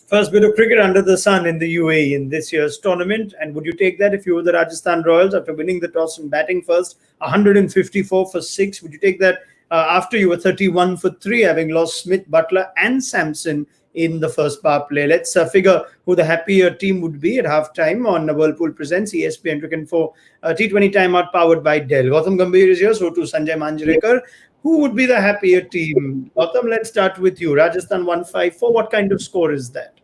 First bit of cricket under the sun in the UAE in this year's tournament. And would you take that if you were the Rajasthan Royals after winning the toss and batting first, 154 for 6? Would you take that after you were 31 for 3, having lost Smith, Butler, and Sampson in the first power play? Let's figure who the happier team would be at halftime on Whirlpool Presents ESPN Cricket for T20 timeout powered by Dell. Gautam Gambhir is here, so too Sanjay Manjrekar. Who would be the happier team? Gautam, let's start with you. Rajasthan 154. What kind of score is that?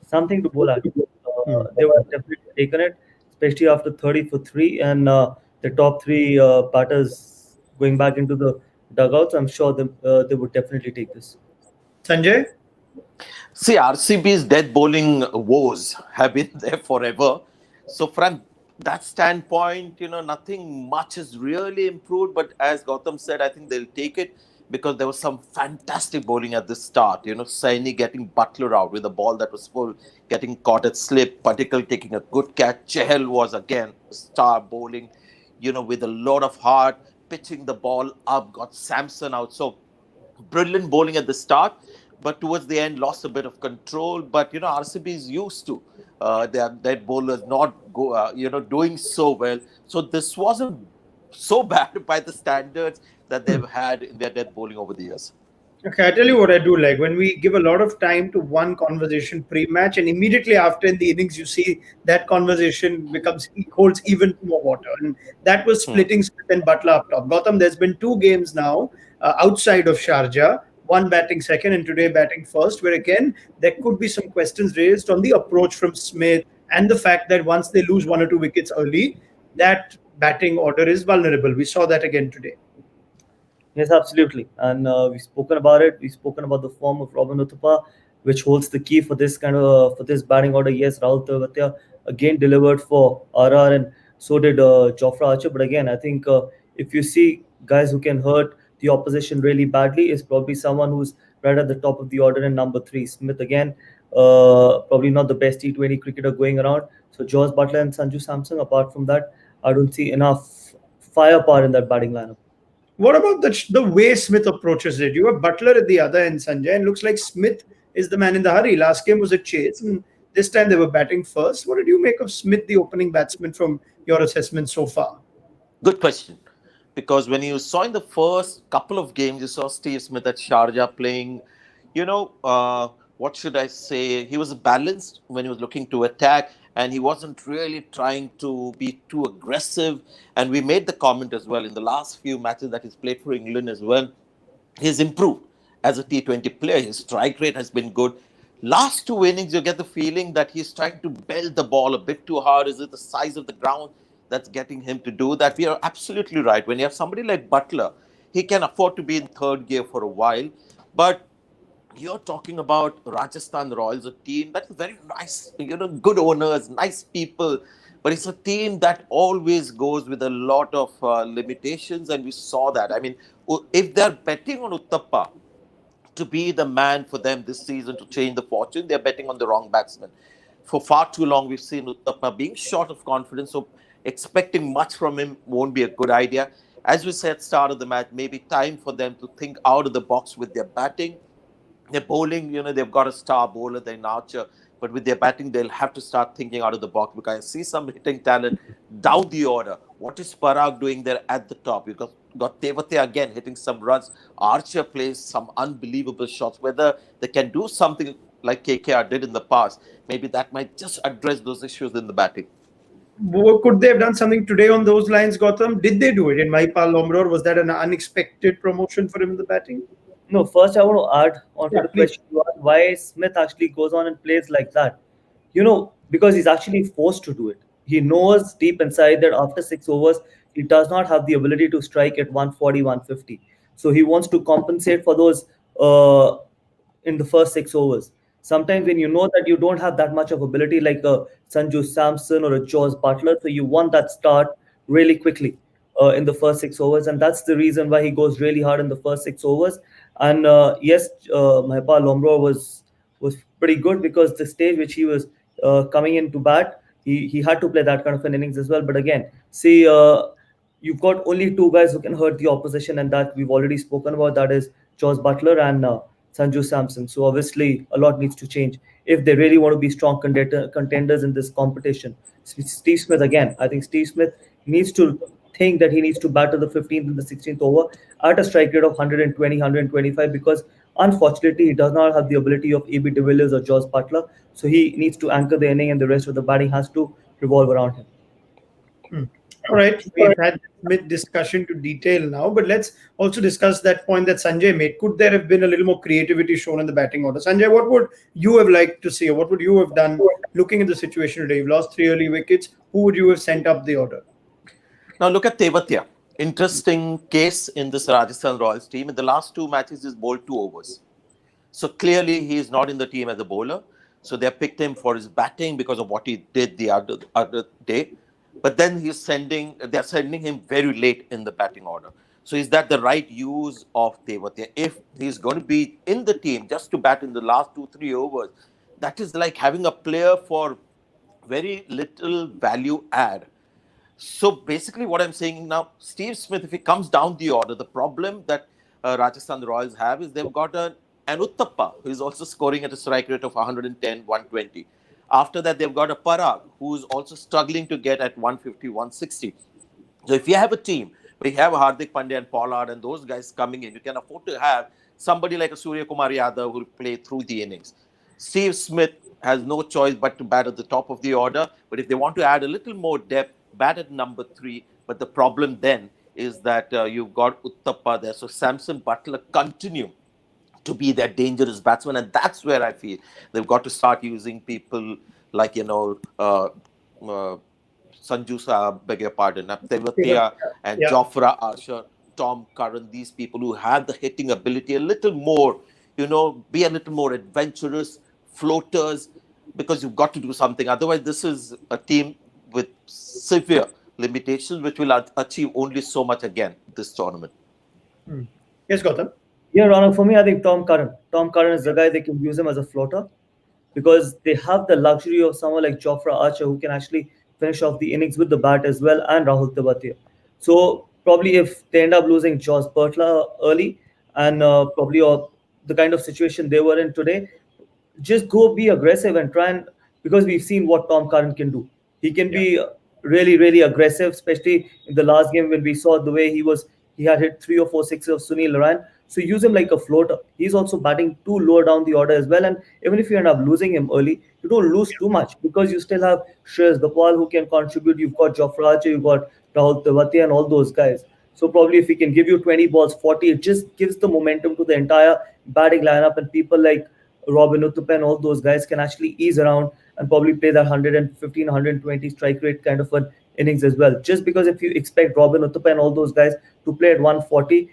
Something to bowl at. Hmm. They would have definitely taken it, especially after 30 for 3 and the top three batters going back into the dugouts. I'm sure they would definitely take this. Sanjay? See, RCB's death bowling woes have been there forever. So from that standpoint, nothing much has really improved. But as Gautam said, I think they'll take it because there was some fantastic bowling at the start. Saini getting Butler out with a ball that was full, getting caught at slip, Patikal taking a good catch. Chahal was again star bowling, with a lot of heart, pitching the ball up, got Sampson out. So brilliant bowling at the start. But towards the end, lost a bit of control. But RCB is used to their bowlers not doing so well. So this wasn't so bad by the standards that they've had in their death bowling over the years. Okay, I tell you what I do like when we give a lot of time to one conversation pre-match, and immediately after in the innings, you see that conversation holds even more water, and that was splitting Smith and Butler up top. Gautam, there's been 2 games now outside of Sharjah. One batting second and today batting first, where again there could be some questions raised on the approach from Smith and the fact that once they lose 1 or 2 wickets early, that batting order is vulnerable. We saw that again today. Yes, absolutely. And we've spoken about it. We've spoken about the form of Robin Uthappa, which holds the key for this for this batting order. Yes, Rahul Tewatia again delivered for RR, and so did Jofra Archer. But again, I think if you see guys who can hurt the opposition really badly, is probably someone who's right at the top of the order in number 3. Smith again, probably not the best T20 cricketer going around. So Jos Buttler and Sanju Samson. Apart from that, I don't see enough firepower in that batting lineup. What about the way Smith approaches it? You have Butler at the other end, Sanjay, and looks like Smith is the man in the hurry. Last game was a chase, and this time they were batting first. What did you make of Smith, the opening batsman, from your assessment so far? Good question. Because when you saw in the first couple of games, you saw Steve Smith at Sharjah playing, what should I say? He was balanced when he was looking to attack, and he wasn't really trying to be too aggressive. And we made the comment as well in the last few matches that he's played for England as well. He's improved as a T20 player. His strike rate has been good. Last 2 innings, you get the feeling that he's trying to belt the ball a bit too hard. Is it the size of the ground that's getting him to do that? We are absolutely right. When you have somebody like Butler, he can afford to be in third gear for a while. But you're talking about Rajasthan Royals, a team that's very nice, good owners, nice people. But it's a team that always goes with a lot of limitations. And we saw that. I mean, if they're betting on Uthappa to be the man for them this season to change the fortune, they're betting on the wrong batsman. For far too long, we've seen Uthappa being short of confidence. So expecting much from him won't be a good idea. As we said, start of the match, maybe time for them to think out of the box with their batting. Their bowling, they've got a star bowler, they nurture. But with their batting, they'll have to start thinking out of the box because I see some hitting talent down the order. What is Parag doing there at the top? You've got Tevate again hitting some runs. Archer plays some unbelievable shots. Whether they can do something like KKR did in the past, maybe that might just address those issues in the batting. Could they have done something today on those lines, Gautam? Did they do it in Mahipal Lomror? Or was that an unexpected promotion for him in the batting? No, first I want to add on to the question you asked, why Smith actually goes on and plays like that. Because he's actually forced to do it. He knows deep inside that after 6 overs, he does not have the ability to strike at 140, 150. So he wants to compensate for those in the first 6 overs. Sometimes when you know that you don't have that much of ability like a Sanju Samson or a Jos Buttler, so you want that start really quickly in the first 6 overs. And that's the reason why he goes really hard in the first 6 overs. And yes, Mahipal Lomror was pretty good because the stage which he was coming in to bat, he had to play that kind of an innings as well. But again, see, you've got only 2 guys who can hurt the opposition, and that we've already spoken about. That is Jos Buttler and Sanju Samson. So obviously, a lot needs to change if they really want to be strong contenders in this competition. Steve Smith again. I think Steve Smith needs to think that he needs to batter the 15th and the 16th over at a strike rate of 120, 125 because unfortunately he does not have the ability of AB de Villiers or Jos Butler. So he needs to anchor the inning and the rest of the batting has to revolve around him. Hmm. All right, we've had mid discussion to detail now, but let's also discuss that point that Sanjay made. Could there have been a little more creativity shown in the batting order? Sanjay, what would you have liked to see, or what would you have done looking at the situation today? You've lost three early wickets. Who would you have sent up the order? Now look at Tewatia. Interesting case in this Rajasthan Royals team. In the last two matches, he's bowled 2 overs. So clearly, he is not in the team as a bowler. So they picked him for his batting because of what he did the other day. But then they're sending him very late in the batting order. So is that the right use of Tewatia? If he's going to be in the team just to bat in the last 2-3 overs, that is like having a player for very little value add. So basically, what I'm saying now, Steve Smith, if he comes down the order, the problem that Rajasthan Royals have is they've got an Uttappa who is also scoring at a strike rate of 110, 120. After that, they've got a Parag who's also struggling to get at 150, 160. So if you have a team where you have a Hardik Pandya and Pollard and those guys coming in, you can afford to have somebody like a Surya Kumar Yadav who will play through the innings. Steve Smith has no choice but to bat at the top of the order. But if they want to add a little more depth, bat at number 3. But the problem then is that you've got Uttappa there. So Samson Butler continue to be that dangerous batsman. And that's where I feel they've got to start using people like, Sanju Saab, beg your pardon, Tewatia and Jofra Archer, Tom Curran, these people who have the hitting ability a little more, be a little more adventurous, floaters, because you've got to do something. Otherwise, this is a team with severe limitations, which will achieve only so much again this tournament. Yes, Gautam. Yeah, Rana, for me, I think Tom Curran. Tom Curran is the guy they can use him as a floater because they have the luxury of someone like Jofra Archer who can actually finish off the innings with the bat as well, and Rahul Tewatia. So probably if they end up losing Jos Butler early and probably the kind of situation they were in today, just go be aggressive and try and because we've seen what Tom Curran can do. He can be really, really aggressive, especially in the last game when we saw the way he had hit 3 or 4 sixes of Sunil Narine. So use him like a floater. He's also batting too lower down the order as well. And even if you end up losing him early, you don't lose too much because you still have Shreyas Gopal who can contribute. You've got Jofra Archer, you've got Rahul Tewatia and all those guys. So probably if he can give you 20 balls, 40, it just gives the momentum to the entire batting lineup, and people like Robin Uthappa and all those guys can actually ease around and probably play that 115, 120 strike rate kind of an innings as well. Just because if you expect Robin Uthappa and all those guys to play at 140,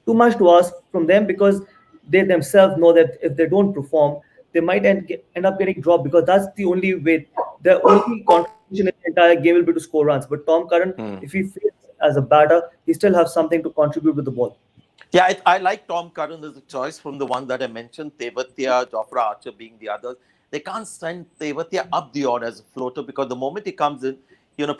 too much to ask from them because they themselves know that if they don't perform, they might end up getting dropped because that's the only way. The only contribution in the entire game will be to score runs. But Tom Curran, if he fails as a batter, he still has something to contribute with the ball. Yeah, I like Tom Curran as a choice from the one that I mentioned, Tewatia, Jofra Archer being the others. They can't send Tewatia up the order as a floater because the moment he comes in,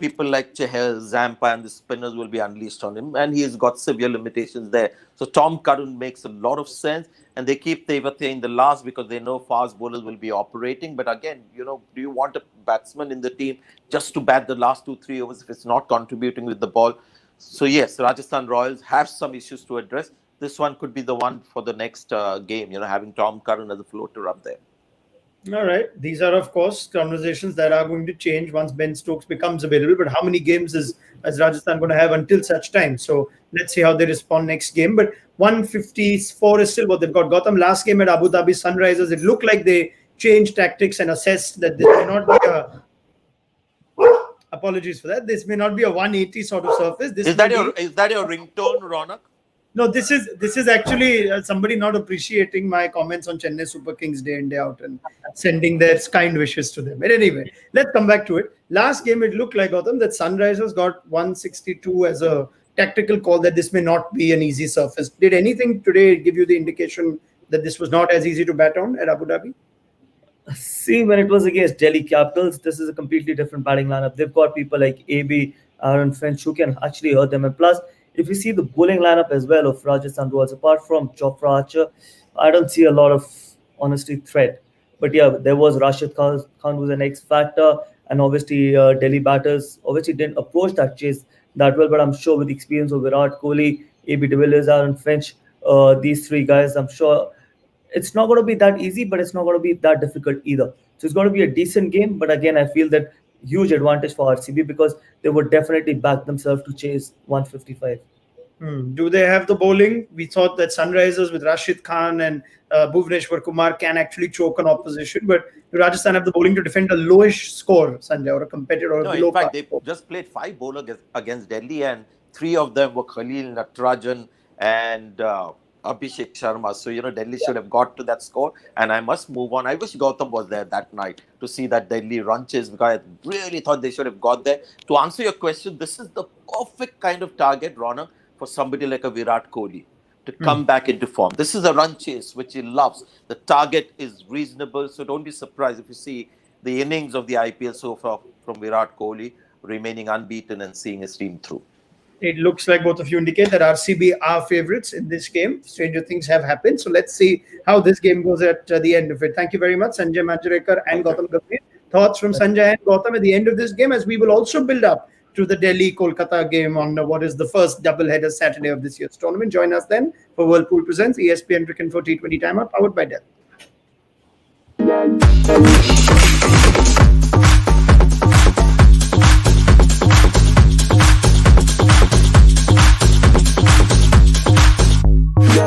people like Chahal, Zampa and the spinners will be unleashed on him, and he's got severe limitations there. So Tom Curran makes a lot of sense, and they keep Tewatia in the last because they know fast bowlers will be operating. But again, do you want a batsman in the team just to bat the last 2-3 overs if it's not contributing with the ball? So yes, Rajasthan Royals have some issues to address. This one could be the one for the next game, having Tom Curran as a floater up there. All right. These are, of course, conversations that are going to change once Ben Stokes becomes available. But how many games is Rajasthan going to have until such time? So let's see how they respond next game. But 154 is still what they've got. Gautam, last game at Abu Dhabi Sunrisers, it looked like they changed tactics and assessed that this may not be a... Apologies for that. This may not be a 180 sort of surface. Is that your ringtone, Ronak? No, this is actually somebody not appreciating my comments on Chennai Super Kings day in day out and sending their kind wishes to them. But anyway, let's come back to it. Last game, it looked like, Gautam, that Sunrisers got 162 as a tactical call that this may not be an easy surface. Did anything today give you the indication that this was not as easy to bat on at Abu Dhabi? See, when it was against Delhi Capitals, this is a completely different batting lineup. They've got people like AB, Aaron Finch who can actually hurt them. And plus, if you see the bowling lineup as well of Rajasthan Royals, apart from Jofra Archer, I don't see a lot of honestly threat. But yeah, there was Rashid Khan was an X factor, and obviously Delhi batters obviously didn't approach that chase that well. But I'm sure with the experience of Virat Kohli, AB de Villiers, Aaron Finch, these three guys, I'm sure it's not going to be that easy, but it's not going to be that difficult either. So it's going to be a decent game. But again, I feel that huge advantage for RCB because they would definitely back themselves to chase 155. Do they have the bowling? We thought that Sunrisers with Rashid Khan and Bhuvneshwar Kumar can actually choke an opposition, but do Rajasthan have the bowling to defend a lowish score, Sanjay, or a competitor or a No, below in fact, par they score? just played 5 bowlers against Delhi, and 3 of them were Khalil, Natarajan, and Abhishek Sharma. So, Delhi should have got to that score. And I must move on. I wish Gautam was there that night to see that Delhi run chase, because I really thought they should have got there. To answer your question, this is the perfect kind of target, Ronak, for somebody like a Virat Kohli to come back into form. This is a run chase which he loves. The target is reasonable, so don't be surprised if you see the innings of the IPL so far from Virat Kohli remaining unbeaten and seeing his team through. It looks like both of you indicate that RCB are favourites in this game. Stranger things have happened. So let's see how this game goes at the end of it. Thank you very much, Sanjay Manjrekar and Gautam Gambhir. Thoughts from Sanjay and Gautam at the end of this game, as we will also build up to the Delhi-Kolkata game on what is the first doubleheader Saturday of this year's tournament. Join us then for Whirlpool Presents ESPN Cricket for T20 Timeout, powered by Dell.